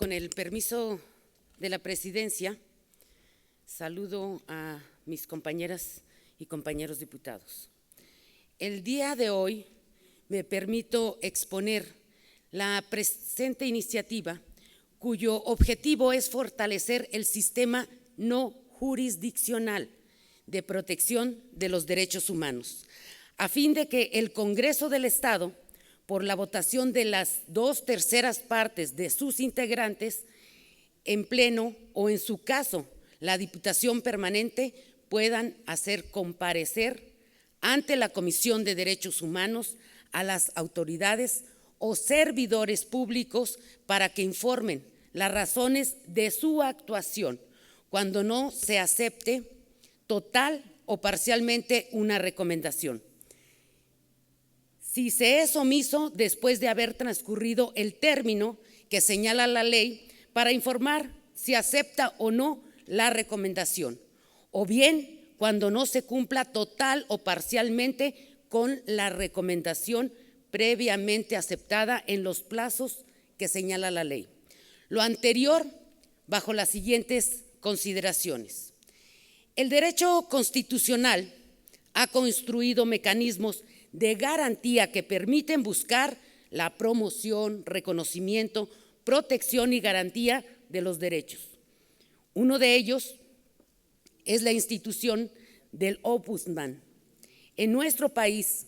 Con el permiso de la presidencia, saludo a mis compañeras y compañeros diputados. El día de hoy me permito exponer la presente iniciativa, cuyo objetivo es fortalecer el sistema no jurisdiccional de protección de los derechos humanos, a fin de que el Congreso del Estado, por la votación de las 2/3 partes de sus integrantes, en pleno o en su caso la Diputación Permanente, puedan hacer comparecer ante la Comisión de Derechos Humanos a las autoridades o servidores públicos para que informen las razones de su actuación cuando no se acepte total o parcialmente una recomendación. Si se es omiso después de haber transcurrido el término que señala la ley para informar si acepta o no la recomendación, o bien cuando no se cumpla total o parcialmente con la recomendación previamente aceptada en los plazos que señala la ley. Lo anterior bajo las siguientes consideraciones. El derecho constitucional ha construido mecanismos de garantía que permiten buscar la promoción, reconocimiento, protección y garantía de los derechos. Uno de ellos es la institución del Ombudsman. En nuestro país,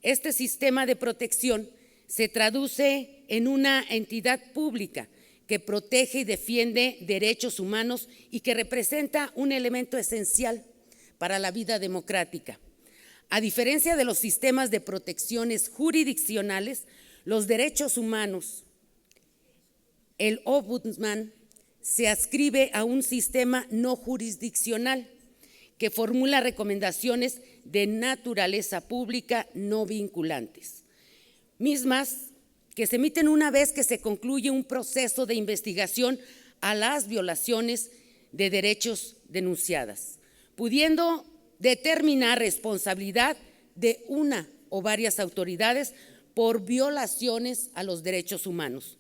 este sistema de protección se traduce en una entidad pública que protege y defiende derechos humanos y que representa un elemento esencial para la vida democrática. A diferencia de los sistemas de protecciones jurisdiccionales, los derechos humanos, el Ombudsman se adscribe a un sistema no jurisdiccional que formula recomendaciones de naturaleza pública no vinculantes, mismas que se emiten una vez que se concluye un proceso de investigación a las violaciones de derechos denunciadas, pudiendo determinar responsabilidad de una o varias autoridades por violaciones a los derechos humanos.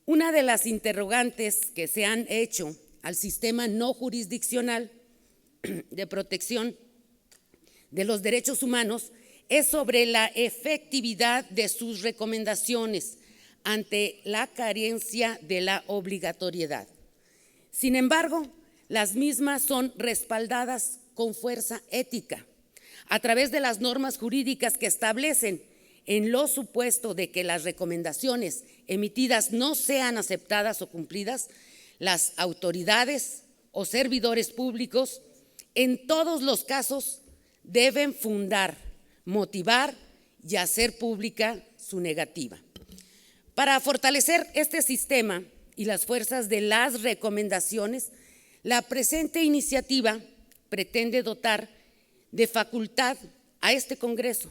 Una de las interrogantes que se han hecho al sistema no jurisdiccional de protección de los derechos humanos es sobre la efectividad de sus recomendaciones ante la carencia de la obligatoriedad. Sin embargo, las mismas son respaldadas con fuerza ética a través de las normas jurídicas que establecen, en lo supuesto de que las recomendaciones emitidas no sean aceptadas o cumplidas, las autoridades o servidores públicos en todos los casos deben fundar, motivar y hacer pública su negativa. Para fortalecer este sistema y las fuerzas de las recomendaciones, la presente iniciativa pretende dotar de facultad a este Congreso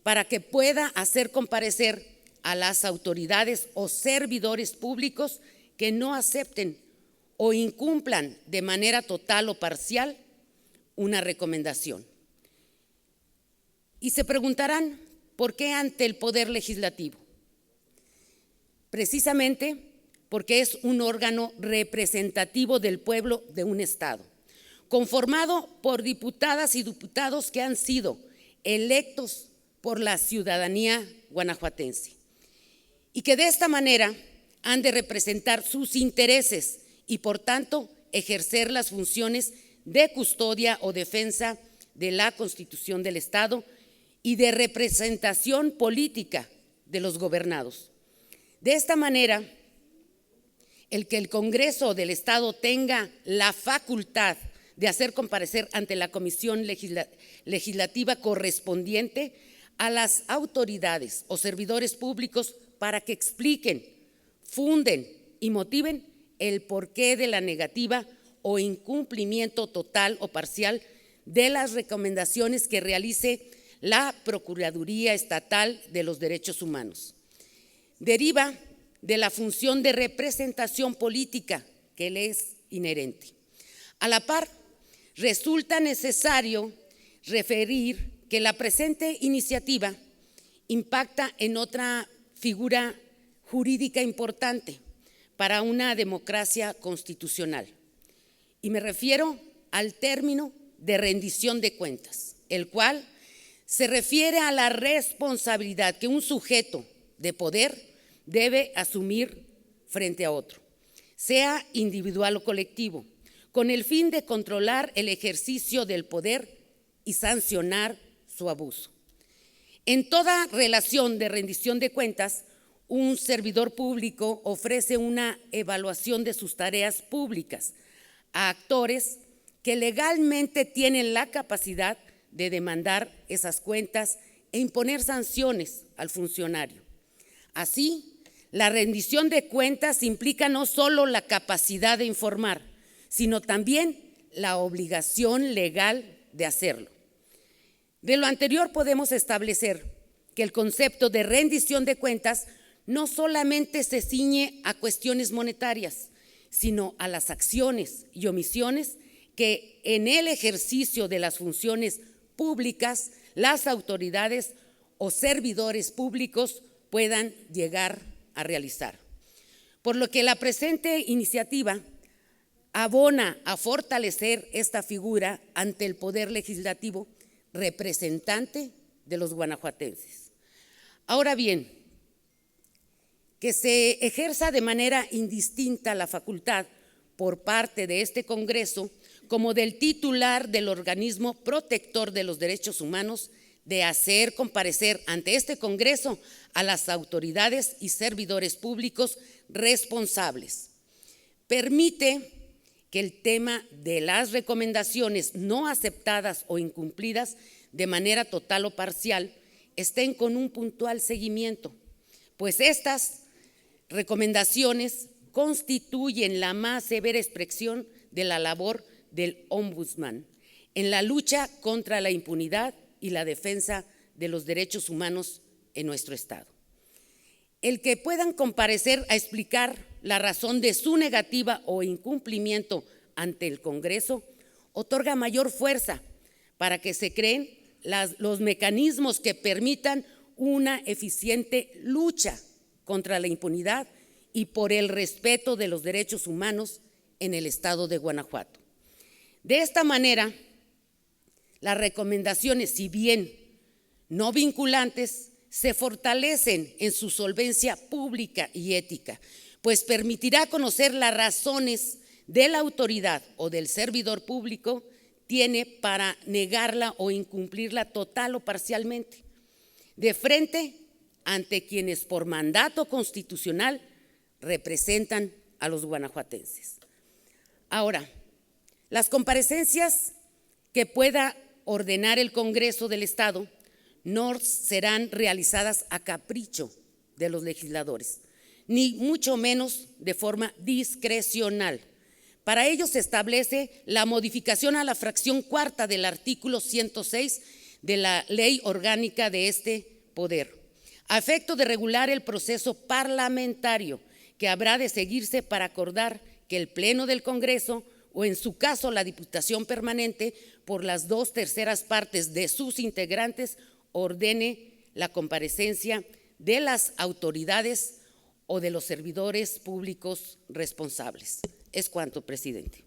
para que pueda hacer comparecer a las autoridades o servidores públicos que no acepten o incumplan de manera total o parcial una recomendación. Y se preguntarán, ¿por qué ante el Poder Legislativo? Precisamente porque es un órgano representativo del pueblo de un Estado, conformado por diputadas y diputados que han sido electos por la ciudadanía guanajuatense y que de esta manera han de representar sus intereses y por tanto ejercer las funciones de custodia o defensa de la Constitución del Estado y de representación política de los gobernados. De esta manera, el que el Congreso del Estado tenga la facultad de hacer comparecer ante la comisión legislativa correspondiente a las autoridades o servidores públicos para que expliquen, funden y motiven el porqué de la negativa o incumplimiento total o parcial de las recomendaciones que realice la Procuraduría Estatal de los Derechos Humanos. Deriva de la función de representación política que le es inherente. A la par, resulta necesario referir que la presente iniciativa impacta en otra figura jurídica importante para una democracia constitucional. Y me refiero al término de rendición de cuentas, el cual se refiere a la responsabilidad que un sujeto de poder debe asumir frente a otro, sea individual o colectivo, con el fin de controlar el ejercicio del poder y sancionar su abuso. En toda relación de rendición de cuentas, un servidor público ofrece una evaluación de sus tareas públicas a actores que legalmente tienen la capacidad de demandar esas cuentas e imponer sanciones al funcionario. Así, la rendición de cuentas implica no solo la capacidad de informar, sino también la obligación legal de hacerlo. De lo anterior podemos establecer que el concepto de rendición de cuentas no solamente se ciñe a cuestiones monetarias, sino a las acciones y omisiones que en el ejercicio de las funciones públicas las autoridades o servidores públicos puedan llegar a realizar. Por lo que la presente iniciativa abona a fortalecer esta figura ante el Poder Legislativo, representante de los guanajuatenses. Ahora bien, que se ejerza de manera indistinta la facultad por parte de este Congreso como del titular del organismo protector de los derechos humanos de hacer comparecer ante este Congreso a las autoridades y servidores públicos responsables. Permite que el tema de las recomendaciones no aceptadas o incumplidas de manera total o parcial estén con un puntual seguimiento, pues estas recomendaciones constituyen la más severa expresión de la labor del ombudsman en la lucha contra la impunidad y la defensa de los derechos humanos en nuestro Estado. El que puedan comparecer a explicar la razón de su negativa o incumplimiento ante el Congreso otorga mayor fuerza para que se creen los mecanismos que permitan una eficiente lucha contra la impunidad y por el respeto de los derechos humanos en el Estado de Guanajuato. De esta manera, las recomendaciones, si bien no vinculantes, se fortalecen en su solvencia pública y ética, pues permitirá conocer las razones de la autoridad o del servidor público tiene para negarla o incumplirla total o parcialmente, de frente ante quienes por mandato constitucional representan a los guanajuatenses. Ahora, las comparecencias que pueda ordenar el Congreso del Estado no serán realizadas a capricho de los legisladores, ni mucho menos de forma discrecional. Para ello se establece la modificación a la fracción cuarta del artículo 106 de la Ley Orgánica de este Poder, a efecto de regular el proceso parlamentario que habrá de seguirse para acordar que el Pleno del Congreso, o en su caso la Diputación Permanente, por las 2/3 partes de sus integrantes, ordene la comparecencia de las autoridades o de los servidores públicos responsables. Es cuanto, presidente.